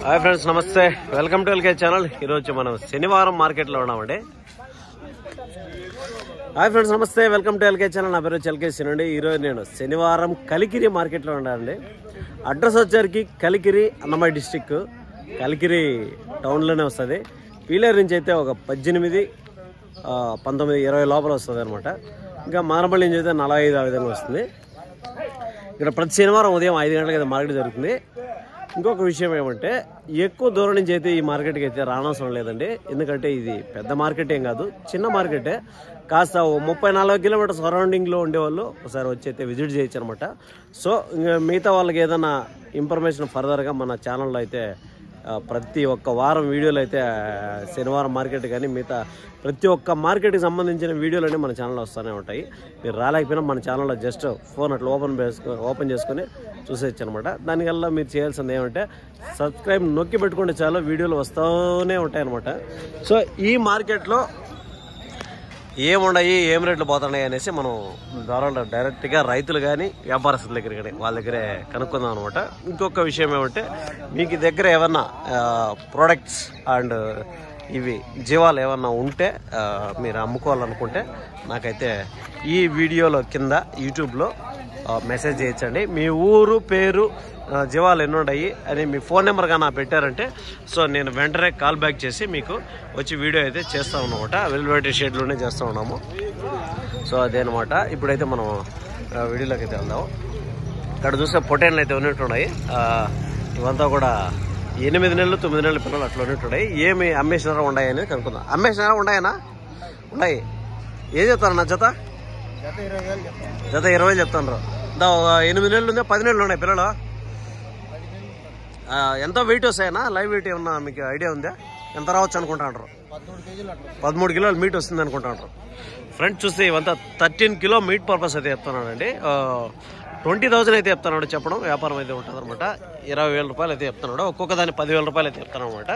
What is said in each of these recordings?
Hi friends, నమస్తే. Welcome to LK channel. ఈరోజు మనం శనివారం మార్కెట్లో ఉన్నామండి. హాయ్ ఫ్రెండ్స్, నమస్తే. Welcome to LK channel. నా పేరు ఎల్కేసీ అండి. ఈరోజు నేను శనివారం కలికిరి మార్కెట్లో ఉన్నానండి. అడ్రస్ వచ్చేసరికి కలికిరి, అన్నమయ్య డిస్టిక్, కలికిరి టౌన్లోనే వస్తుంది. పీలేరు నుంచి అయితే ఒక 18, 19, 20 లోపల వస్తుంది అనమాట. ఇంకా మానపల్లి నుంచి అయితే 45 ఆ విధంగా వస్తుంది. ఇక్కడ ప్రతి శనివారం ఉదయం 5 గంటలకు అయితే మార్కెట్ జరుగుతుంది. ఇంకొక విషయం ఏమంటే, ఎక్కువ దూరం నుంచి అయితే ఈ మార్కెట్కి అయితే రానవసరం లేదండి. ఎందుకంటే ఇది పెద్ద మార్కెట్ ఏం కాదు, చిన్న మార్కెటే. కాస్త 34 కిలోమీటర్ సరౌండింగ్లో ఉండేవాళ్ళు ఒకసారి వచ్చి అయితే విజిట్ చేయొచ్చు అనమాట. సో మిగతా వాళ్ళకి ఏదైనా ఇన్ఫర్మేషన్ ఫర్దర్గా మన ఛానల్లో అయితే ప్రతి ఒక్క వారం వీడియోలు అయితే శనివారం మార్కెట్ కానీ మిగతా ప్రతి ఒక్క మార్కెట్కి సంబంధించిన వీడియోలు మన ఛానల్లో వస్తూనే ఉంటాయి. మీరు రాలేకపోయినా మన ఛానల్లో జస్ట్ ఫోన్ అట్లా ఓపెన్ చేసుకొని చూసేయచ్చు అనమాట. దానివల్ల మీరు చేయాల్సింది ఏమంటే సబ్స్క్రైబ్ నొక్కి పెట్టుకుంటే చాలు, వీడియోలు వస్తూనే ఉంటాయి అనమాట. సో ఈ మార్కెట్లో ఏమున్నాయి, ఏం రేట్లు పోతున్నాయి అనేసి మనం దానిలో డైరెక్ట్గా రైతులు కానీ వ్యాపారస్తుల దగ్గర కానీ వాళ్ళ దగ్గరే కనుక్కుందాం అనమాట. ఇంకొక విషయం ఏమంటే, మీకు దగ్గర ఏమన్నా ప్రోడక్ట్స్ అండ్ ఇవి జీవాలు ఏమన్నా ఉంటే మీరు అమ్ముకోవాలనుకుంటే నాకైతే ఈ వీడియోలో కింద యూట్యూబ్లో మెసేజ్ చేయొచ్చండి. మీ ఊరు పేరు, జీవాలు ఎన్ని ఉన్నాయి అని మీ ఫోన్ నెంబర్ కానీ పెట్టారంటే సో నేను వెంటనే కాల్ బ్యాక్ చేసి మీకు వచ్చి వీడియో అయితే చేస్తాం అనమాట. వెల్వెట్ షేడ్లోనే చేస్తూ ఉన్నాము. సో అదేనమాట. ఇప్పుడైతే మనం వీడియోలోకి అయితే వెళ్దాము. ఇక్కడ చూస్తే పొటేన్లు అయితే ఉన్నట్టున్నాయి. ఇవంతా కూడా 8 నెలలు 9 నెలల పిల్లలు అట్లా ఉన్నట్టున్నాయి. ఏమి అమ్మేసినారా ఉన్నాయి అనేది కనుక్కుందాం. అమ్మేసినారా ఉన్నాయనా? ఉన్నాయి. ఏం చెప్తారన్నా జత? జత 20 చెప్తాను. 8 నెలలు ఉందా, 10 నెలలు ఉన్నాయి పిల్లలు? ఎంత వెయిట్ వస్తాయన్నా? లైవ్ వెయిట్ ఏమన్నా మీకు ఐడియా ఉందా? ఎంత రావచ్చు అనుకుంటాంటారు? 13 కిలోలు మీట్ వస్తుంది అనుకుంటాంటారు. ఫ్రెండ్స్ చూస్తే ఇవంతా 13 కిలో మీట్ పర్పస్ అయితే చెప్తున్నానండి. 20,000 అయితే చెప్తున్నాడు చెప్పడం. వ్యాపారం అయితే ఉంటుంది అనమాట. 20,000 రూపాయలు అయితే చెప్తున్నాడు. ఒక్కొక్క దాన్ని 10,000 రూపాయలు అయితే చెప్తాను అనమాట.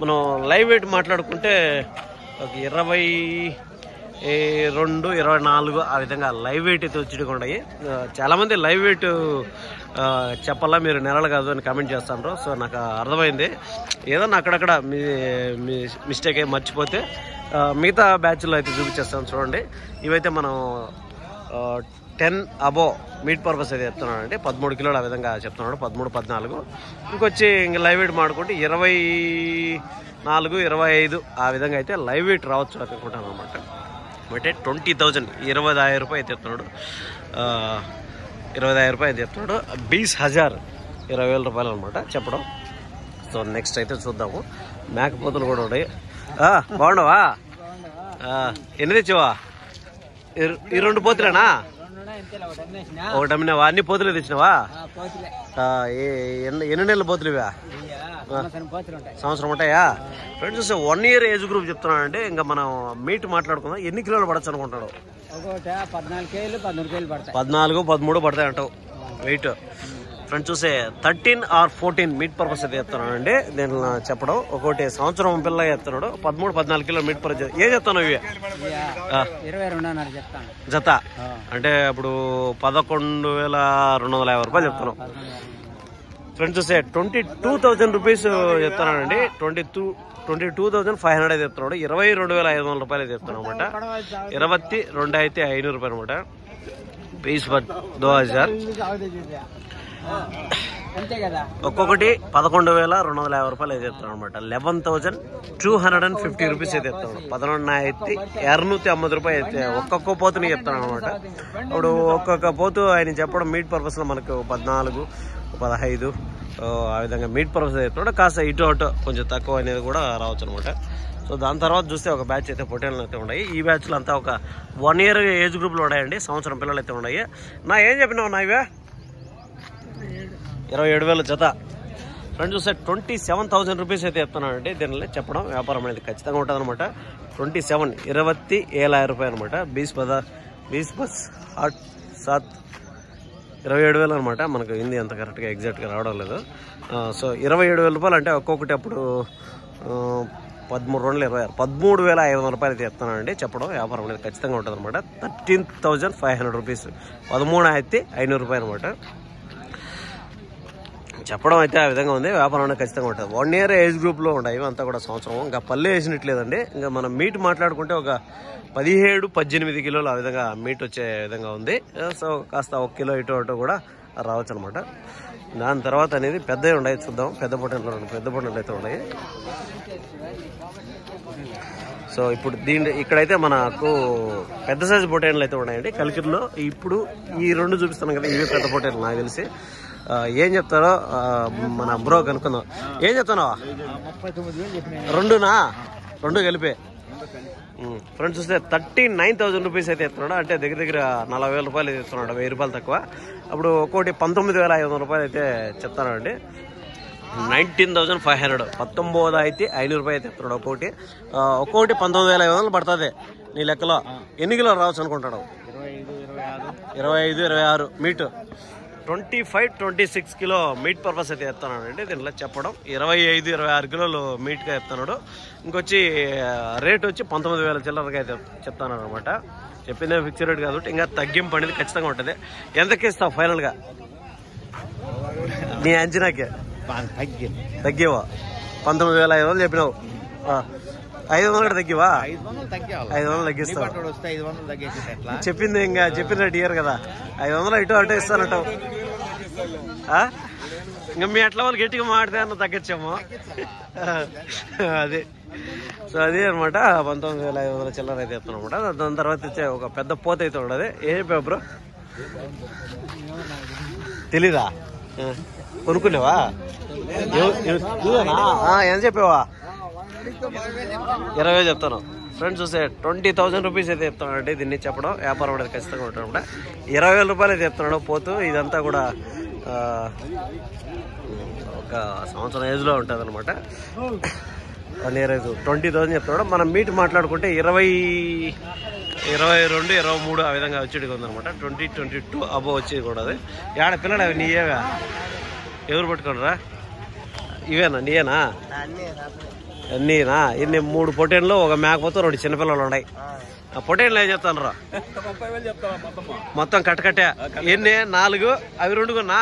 మనం లైవ్ వెయిట్ మాట్లాడుకుంటే ఒక 22, 24 ఆ విధంగా లైవ్ వెయిట్ అయితే వచ్చి చాలామంది లైవ్ వెయిట్ చెప్పాలా మీరు నెలలు కాదు అని కామెంట్ చేస్తాను. సో నాకు అర్థమైంది. ఏదన్నా అక్కడక్కడ మీ మిస్టేక్ ఏం మర్చిపోతే మిగతా బ్యాచ్లో అయితే చూపించేస్తాను. చూడండి, ఇవైతే మనం 10 అబో మీట్ పర్పస్ అయితే చెప్తున్నాడు. 13 కిలోలు ఆ విధంగా చెప్తున్నాడు. 13, 14. ఇంకొచ్చి ఇంక లైవ్ వెయిట్ మాడుకుంటే 24, 25 ఆ విధంగా అయితే లైవ్ వెయిట్ రావచ్చు అనుకుంటాను అనమాట. అంటే 20,000, 20,000 రూపాయలు అయితే చెప్తున్నాడు. 20,000 రూపాయలు అయితే చెప్తున్నాడు. 20,000, 20,000 రూపాయలు అనమాట చెప్పడం. సో నెక్స్ట్ అయితే చూద్దాము. మేకపోతులు కూడా ఉన్నాయి. బాగున్నావా? ఎన్ని తెచ్చావా? ఈ 2 పోతులేనా? ఒకటి అమ్మినావా? అన్ని పోతులే తెచ్చినావా? ఎన్ని నెలల పోతులు ఇవా? సంవత్సరం ఉంటాయా? ఫ్రెండ్స్ చూస్తే 1 year ఏజ్ గ్రూప్ చెప్తున్నానంటే ఇంకా మనం మీట్ మాట్లాడుకుందాం. ఎన్ని కిలోలు పడచ్చు అనుకుంటాడు? 14, 13 పడతాయి అంటావు వెయిట్. ఫ్రెండ్స్ చూస్తే 13 or 14 మీట్ పర్పస్ అయితే చెప్తున్నానండి. దీనిలో చెప్పడం ఒకటి సంవత్సరం పిల్ల చెప్తున్నాడు. 13, 14 కిలో మీట్ పర్పస్. ఏం చెప్తాను ఇవి? 22.5 జత అంటే ఇప్పుడు 11,250 రూపాయలు చెప్తాను. ఫ్రెండ్స్ చూస్తే 22,000 రూపీస్ చెప్తానండి. 22,500 అయితే చెప్తున్నాడు. 22,500 రూపాయలు అయితే చెప్తాను అనమాట. 22,500 రూపాయలు అనమాట. 20,000 ఒక్కొక్కటి 11,250 రూపాయలు అయితే చెప్తాను అనమాట. 11,250 రూపీస్ అయితే చెప్తాను. 11,250 రూపాయలు అయితే ఒక్కొక్క పోతుని చెప్తాను అనమాట. ఇప్పుడు ఒక్కొక్క పోతు ఆయన చెప్పడం మీట్ పర్పస్ లో మనకు 14, 15 ఆ విధంగా మీట్ పర్పస్ చెప్తున్నాడు. కాస్త ఇటు అటు కొంచెం తక్కువ అనేది కూడా రావచ్చు అనమాట. సో దాని తర్వాత చూస్తే ఒక బ్యాచ్ అయితే పొటేన్లు అయితే ఉన్నాయి. ఈ బ్యాచ్లో అంతా ఒక 1 year ఏజ్ గ్రూప్లో ఉన్నాయండి. సంవత్సరం పిల్లలు అయితే ఉన్నాయి. నా ఏం చెప్పినావు నా ఇవే? 27,000 జత. ఫ్రెండ్స్ చూస్తే 27,000 రూపీస్ అయితే చెప్తున్నానండి. దీనిలో చెప్పడం వ్యాపారం అనేది ఖచ్చితంగా ఉంటుంది అనమాట. 27,000 రూపాయలు అనమాట. 27,000 అనమాట. మనకు హిందీ అంత కరెక్ట్గా ఎగ్జాక్ట్గా రావడం లేదు. సో 27,000 రూపాయలు అంటే ఒక్కొక్కటి అప్పుడు 13,500 రూపాయలు అయితే చెప్తానండి. చెప్పడం వ్యాపారం అనేది ఖచ్చితంగా ఉంటుంది అనమాట. 13,500 రూపీస్, 13,500 రూపాయలు అనమాట. చెప్పడం అయితే ఆ విధంగా ఉంది. వ్యాపారం అనేది ఖచ్చితంగా ఉంటుంది. 1 year ఏజ్ గ్రూప్లో ఉంటాయి ఇవంతా కూడా. సంవత్సరం ఇంకా పల్లె వేసినట్లేదండి. ఇంకా మనం మీట్ మాట్లాడుకుంటే ఒక 17-18 కిలోలు ఆ విధంగా మీట్ వచ్చే విధంగా ఉంది. సో కాస్త 1 కిలో ఇటు అటు కూడా రావచ్చు అనమాట. దాని తర్వాత అనేది పెద్దవి ఉన్నాయి, చూద్దాం. పెద్ద పొట్టెలు అయితే ఉన్నాయి. సో ఇప్పుడు ఇక్కడైతే మనకు పెద్ద సైజు పొట్టేళ్ళు అయితే ఉన్నాయండి కలికిరిలో. ఇప్పుడు ఈ 2 చూపిస్తాను కదా, ఇవే పెద్ద పొట్టేళ్ళు నాకు తెలిసి. ఏం చెప్తారో మన బ్రో కనుక్కుందాం. ఏం చెప్తానో 2 కలిపే ఫ్రెండ్స్ చూస్తే 39,000 రూపీస్ అయితే ఇస్తున్నాడు. అంటే దగ్గర 40,000 రూపాయలు అయితే ఇస్తున్నాడు, 1000 రూపాయలు తక్కువ. అప్పుడు ఒక్కోటి 19,500 రూపాయలు అయితే చెప్తానండి. 19,500 19,500 రూపాయలు అయితే ఇస్తున్నాడు ఒక్కోటి. ఒక్కోటి 19,500 పడుతుంది నీ లెక్కలో. ఎన్ని కిలోలు రావచ్చు అనుకుంటాడు? 25-26 మీట్. 25-26 కిలో మీట్ పర్పస్ అయితే చెప్తున్నాడు. దీంట్లో చెప్పడం 25-26 కిలోలు మీట్గా చెప్తున్నాడు. ఇంకొచ్చి రేట్ వచ్చి 19,000 చిల్లరగా అయితే చెప్తాను అనమాట. చెప్పిందే ఫిక్స్ రేట్ కాబట్టి ఇంకా తగ్గింపు అనేది ఖచ్చితంగా ఉంటుంది. ఎంతకి ఇస్తావు ఫైనల్గా నీ అంచనాకి? తగ్గివా? 19,500 చెప్పినావు. 500 తగ్గివా? 500 తగ్గిస్తావు. చెప్పింది ఇంకా చెప్పిన రేట్ ఇయర్ కదా. 500 ఇటు అటు ఇస్తానంటావు. ఇంకా మీ అట్లా వాళ్ళు గట్టిగా మాడితే అన్న తగ్గచ్చేమో. అదే. సో అదే అనమాట. 19,500 చిల్లర అయితే చెప్తాను అనమాట. దాని తర్వాత వచ్చే ఒక పెద్ద పోత అయితే ఉండదు. ఏ చెప్పావు బ్రో? తెలీదా? కొనుక్కునేవా? ఎంత చెప్పావా? 20 చెప్తాను. ఫ్రెండ్స్ చూస్తే 20,000 రూపీస్ అయితే చెప్తాను అంటే దీన్ని చెప్పడం. వ్యాపారం అనేది ఖచ్చితంగా ఉంటాడు. 20,000 రూపాయలు అయితే చెప్తున్నాడు పోతూ. ఇదంతా కూడా ఒక సంవత్సరం ఏజ్లో ఉంటుంది అనమాట. 1 year ఏజ్ 20,000 చెప్తున్నాడు. మనం మీట్ మాట్లాడుకుంటే 22, 23 ఆ విధంగా వచ్చేటిగా ఉందనమాట. 20-22 అబో వచ్చేది కూడా. అది ఏడ పిల్లడు అవి నీయేవా? ఎవరు పట్టుకోనరా? ఇవేనా నీయేనా? అన్నీనా? ఇన్ని 3 పొట్టేళ్ళు, ఒక మేకపోతే 2 చిన్నపిల్లలు ఉన్నాయి. పొట్టేళ్ళు ఏం చెప్తాను రా? మొత్తం కట్టకట్టే ఎన్ని? 4 అవి 2 కొన్నా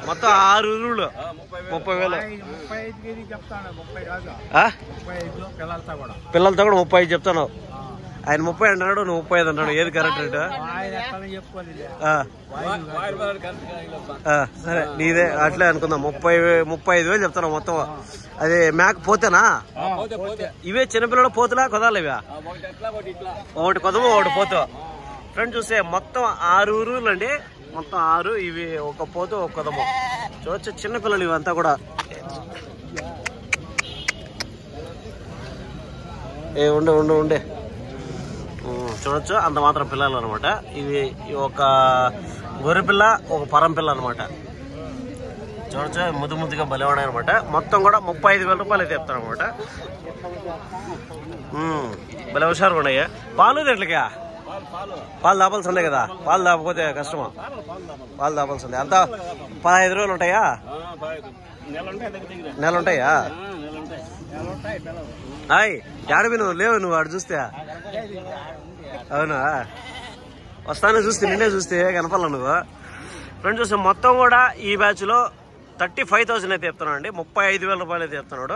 మొత్తం 6 ఇరువులు 30,000. పిల్లలతో కూడా 35 చెప్తాను. ఆయన 30 అంటున్నాడు, నువ్వు 35 అంటాడు. ఏది కరెక్ట్ రేటు? సరే నీదే అట్లే అనుకుందాం. 35,000 చెప్తాను మొత్తం. అది మేక పోతేనా? ఇవే చిన్నపిల్లలు పోతులా కొదాలి? ఇవా ఒకటి కొదము ఒకటి పోతు. ఫ్రెండ్ చూస్తే మొత్తం 6 ఊరులు అండి. మొత్తం 6. ఇవి ఒక పోతు ఒక కొదము. చూడొచ్చు చిన్నపిల్లలు ఇవంతా కూడా. ఉండే చూడొచ్చు అంత మాత్రం పిల్లలు అనమాట. ఇవి ఒక గొర్రె పిల్ల, ఒక పరం పిల్ల అనమాట. చూడొచ్చు ముద్దుగా బలివాడే అనమాట. మొత్తం కూడా 35,000 రూపాయలు అయితే చెప్తాను అనమాట. భలే హుషారుగా ఉన్నాయా? పాలు దేంట్లకా? పాలు దాపాల్సిందే కదా. పాలు దాపకపోతే కష్టమా? పాలు దాపాల్సిందే. అంతా 15 రోజులు ఉంటాయా? నెల ఉంటాయా? హాయ్ ఏడవి నువ్వు లేవు, నువ్వు ఆడు చూస్తే. అవునా? వస్తానే చూస్తే నిన్నే చూస్తే కనపడలా నువ్వు. ఫ్రెండ్స్ చూస్తే మొత్తం కూడా ఈ బ్యాచ్ లో 35,000 అయితే చెప్తున్నాడు అండి. 35,000 రూపాయలు అయితే చెప్తున్నాడు.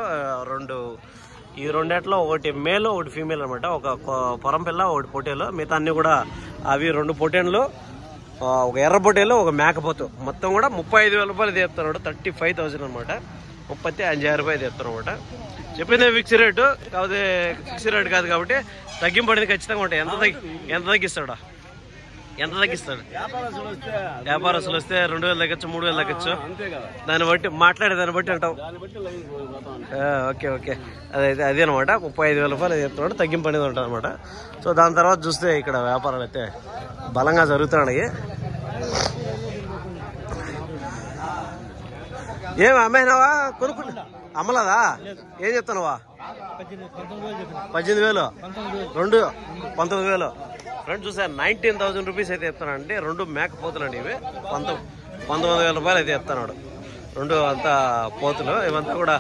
ఈ రెండేట్లో ఒకటి మేల్ ఒకటి ఫీమేల్ అనమాట. ఒక పొరం పిల్ల ఒకటి పొట్టేలు. మిగతా అన్ని కూడా అవి 2 పొట్టేళ్ళు, ఒక ఎర్ర పొట్టేలు, ఒక మేకపోతు. మొత్తం కూడా 35,000 రూపాయలు చెప్తున్నాడు. 35,000 అనమాట. 35,000 రూపాయలు చెప్తాను అనమాట. చెప్పిందే ఫిక్స్ రేటు కాకపోతే ఫిక్స్ రేట్ కాదు కాబట్టి తగ్గింపడింది ఖచ్చితంగా ఉంటాయి. ఎంత తగ్గిస్తాడు? వ్యాపారస్తులు వస్తే 2,000 తగ్గచ్చు, 3,000 తగ్గచ్చు. దాన్ని బట్టి దాన్ని బట్టి అంటావు. ఓకే అదే అనమాట. 35,000 రూపాయలు చెప్తున్నాడు. తగ్గింపు అనేది ఉంటుంది అనమాట. సో దాని తర్వాత చూస్తే ఇక్కడ వ్యాపారాలు అయితే బలంగా జరుగుతున్నాయి. ఏమి అమ్మాయినావా? కొనుక్కున్నా అమ్మలేదా? ఏం చెప్తున్నావా? 18,000 2 19,000. ఫ్రెండ్స్ చూసా 19,000 రూపీస్ అయితే చెప్తాను అండి. 2 మేకపోతులండి ఇవి. 19,000 రూపాయలు అయితే చెప్తున్నాడు. 2 అంతా పోతులు. ఇవంతా కూడా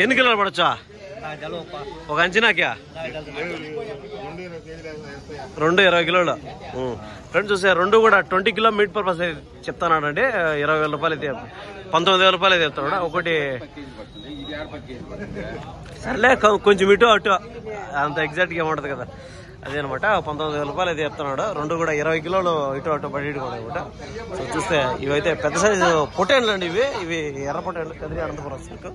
ఎన్ని కిలోలు పడచ్చా? ఒక అంచనాక్యా 220 కిలోలు. ఫ్రెండ్స్ చూసే రెండు కూడా 20 కిలో మీట్ పర్పస్ చెప్తాను అండి. 20,000 రూపాయలు అయితే 19,000 రూపాయలు అయితే చెప్తాడు. ఒకటి సర్లే కొంచెం ఇటు అటు అంత ఎగ్జాక్ట్గా ఏముంటుంది కదా, అదే అనమాట. 19,000 రూపాయలు అయితే చెప్తున్నాడు. రెండు కూడా 20 కిలోలు ఇటు అటు పడి కూడా అనమాట. సో చూస్తే ఇవైతే పెద్ద సైజు పొట్టేండ్లు అండి. ఇవి ఎర్ర పొట్టేండ్లు కదిరి అనంతపురం సిల్క్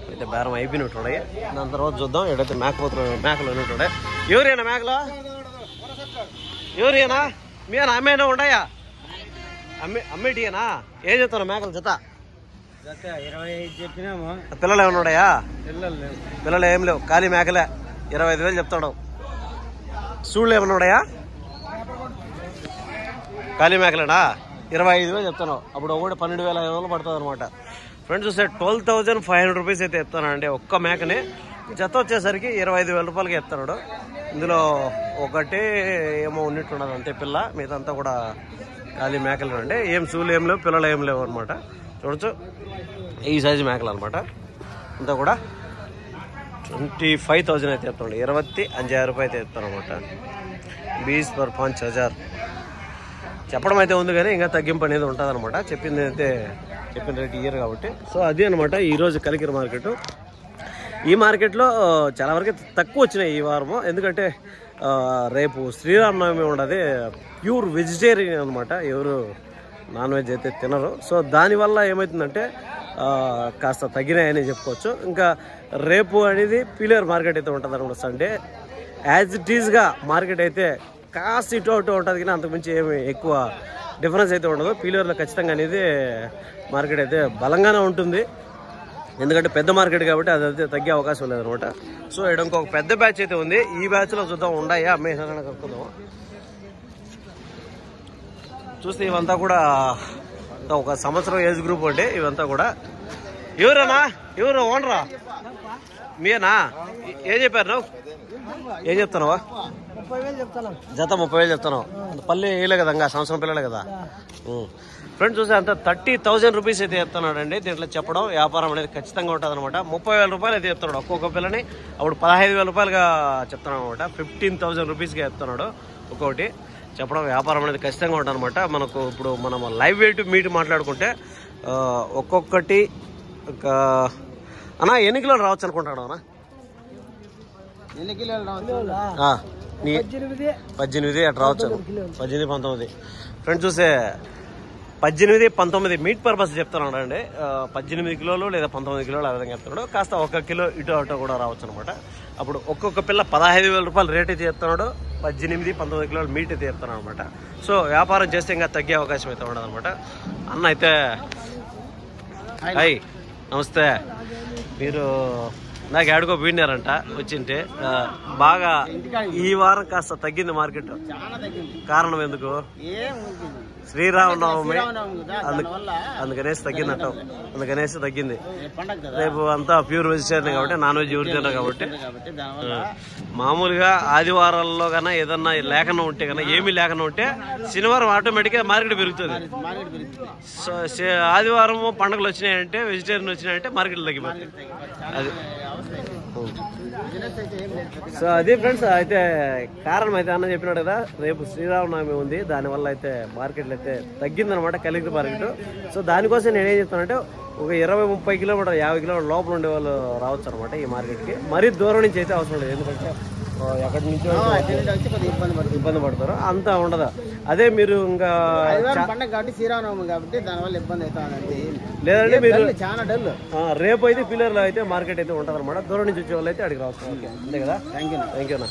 అయితే బేరం అయిపోయినట్టున్నాయి. దాని తర్వాత చూద్దాం. ఎడైతే మేకలు ఉన్నట్టున్నాయి. ఎవరైనా మేకలు ఎవరైనా మీనా అమ్మేనా ఉన్నాయా? అమ్మేటియేనా? ఏం చెప్తాను మేకలు జత? 25 చెప్పినాము. పిల్లలు ఏమైనా ఉన్నాయా? పిల్లలు ఏం లేవు, ఖాళీ మేకలే. 25,000 చెప్తాడు. సూళ్ళు ఏమైనా ఉన్నాయా? ఖాళీ మేకలేనా? 25,000 చెప్తాను. అప్పుడు ఒకటి 12,500 పడుతుంది అనమాట. ఫ్రెండ్స్ చూస్తే 12,500 రూపీస్ అయితే చెప్తానండి ఒక్క మేకని. జత వచ్చేసరికి 25,000 రూపాయలకి చెప్తున్నాడు. ఇందులో ఒకటి ఏమో ఉన్నట్టున్నది అంతే పిల్ల, మీదంతా కూడా ఖాళీ మేకలు అండి. ఏం సూళ్ళు ఏం లేవు, పిల్లలు ఏం లేవు అనమాట. చూడొచ్చు ఈ సైజు మేకలు అనమాట. అంతా కూడా 25,000 అయితే చెప్తాడు. 25,000 రూపాయలు అయితే చెప్తాను అనమాట. 20 पर 5,000 చెప్పడం అయితే ఉంది కానీ ఇంకా తగ్గింపు అనేది ఉంటుంది అనమాట. చెప్పిన రేట్ ఇయ్యరు కాబట్టి. సో అది అనమాట ఈరోజు కలికిరి మార్కెట్. ఈ మార్కెట్లో చాలా వరకు తక్కువ వచ్చినాయి ఈ వారము. ఎందుకంటే రేపు శ్రీరామనవమి ఉండదు. ప్యూర్ వెజిటేరియన్ అనమాట. ఎవరు నాన్ వెజ్ అయితే తినరు. సో దానివల్ల ఏమవుతుందంటే కాస్త తగ్గినాయని చెప్పుకోవచ్చు. ఇంకా రేపు అనేది పీలేరు మార్కెట్ అయితే ఉంటుంది అనమాట. సండే యాజ్ ఇట్ ఈజ్గా మార్కెట్ అయితే కాస్త ఇటు అటు ఉంటుంది కానీ అంతకుమించి ఏమి ఎక్కువ డిఫరెన్స్ అయితే ఉండదు. పీలేరులో ఖచ్చితంగా అనేది మార్కెట్ అయితే బలంగానే ఉంటుంది. ఎందుకంటే పెద్ద మార్కెట్ కాబట్టి అది అయితే తగ్గే అవకాశం లేదనమాట. సో ఇక్కడ ఇంకొక పెద్ద బ్యాచ్ అయితే ఉంది. ఈ బ్యాచ్లో చూద్దాం ఉన్నాయా అమ్మేసానని కనుక్కుందాం. చూస్తే ఇవంతా కూడా ఒక సంవత్సరం ఏజ్ గ్రూప్ అండి. ఇవంతా కూడా ఎవరన్నా ఎవరు ఓనరా మీనా? ఏం చెప్పారు నువ్వు? ఏం చెప్తున్నావా? జత 30,000 చెప్తాను. పల్లె వేయలే కదా, ఇంకా సంవత్సరం పిల్లలే కదా. ఫ్రెండ్స్ చూస్తే అంత 30,000 రూపీస్ అయితే చెప్తున్నాడు అండి. దీంట్లో చెప్పడం వ్యాపారం అనేది ఖచ్చితంగా ఉంటుంది అనమాట. 30,000 రూపాయలు అయితే చెప్తున్నాడు ఒక్కొక్క పిల్లని. అప్పుడు 15,000 రూపాయలుగా చెప్తున్నాడు అనమాట. 15,000 రూపీస్గా చెప్తున్నాడు ఒక్కొక్కటి. చెప్పడం వ్యాపారం అనేది ఖచ్చితంగా ఉంటుంది అనమాట. మనకు ఇప్పుడు మనం లైవ్ వెయిట్ మీట్ మాట్లాడుకుంటే ఒక్కొక్కటి అన్నా ఎన్ని కిలోలు రావచ్చు అనుకుంటాడు అన్నా? 18 అట్లా రావచ్చు. 18, 19. ఫ్రెండ్స్ చూస్తే 18, 19 మీట్ పర్పస్ చెప్తున్నాడు అండి. 18 కిలోలు లేదా 19 కిలోలు ఆ విధంగా చెప్తున్నాడు. కాస్త 1 కిలో ఇటు అటు కూడా రావచ్చు అనమాట. అప్పుడు ఒక్కొక్క పిల్ల 15,000 రూపాయలు రేట్ అయితే చెప్తున్నాడు. 18, 19 కిలోలు మీట్ అయితే చెప్తున్నాడు అనమాట. సో వ్యాపారం చేస్తే ఇంకా తగ్గే అవకాశం అయితే ఉండదు అనమాట. అన్న అయితే హాయ్ నమస్తే. మీరు నాకు ఏడుకో పోయినారంట వచ్చింటే బాగా ఈ వారం కాస్త తగ్గింది మార్కెట్. కారణం ఎందుకు? శ్రీరామనవమి అందుకనేసి తగ్గిందట. అందుకనేసి తగ్గింది. రేపు అంతా ప్యూర్ వెజిటేరియన్ కాబట్టి నాన్ వెజ్ ఎవరు తినరు కాబట్టి మామూలుగా ఆదివారాల్లో కన్నా ఏదన్నా లేకుండా ఉంటే కన్నా ఏమీ లేకుండా ఉంటే శనివారం ఆటోమేటిక్గా మార్కెట్ పెరుగుతుంది. సో ఆదివారం పండుగలు వచ్చినాయంటే వెజిటేరియన్ వచ్చినాయంటే మార్కెట్ తగ్గిపోతుంది. అది సో అది ఫ్రెండ్స్. అయితే కారణం అయితే అన్న చెప్పినాడు కదా, రేపు శ్రీరామనవమి ఉంది. దానివల్ల అయితే మార్కెట్లు అయితే తగ్గిందనమాట కలిగిరి మార్కెట్. సో దానికోసం నేనేం చెప్తానంటే ఒక 20-30 కిలోమీటర్ 50 కిలోమీటర్ లోపల ఉండే వాళ్ళు రావచ్చు అనమాట ఈ మార్కెట్కి. మరీ దూరం నుంచి అయితే అవసరం లేదు. ఎందుకంటే ఎక్కడి నుంచో ఇబ్బంది పడతారు, అంతా ఉండదు. అదే మీరు ఇంకా పండుగ కాబట్టి శ్రీరామనవమి కాబట్టి దానివల్ల ఇబ్బంది అవుతుంది. లేదంటే మీరు చాలా డల్. రేపు అయితే పిల్లర్లో అయితే మార్కెట్ అయితే ఉంటుంది అనమాట. దూరం నుంచి వచ్చే వాళ్ళు అయితే అడిగి రావచ్చు. అంతే కదా. థ్యాంక్ యూ అన్న.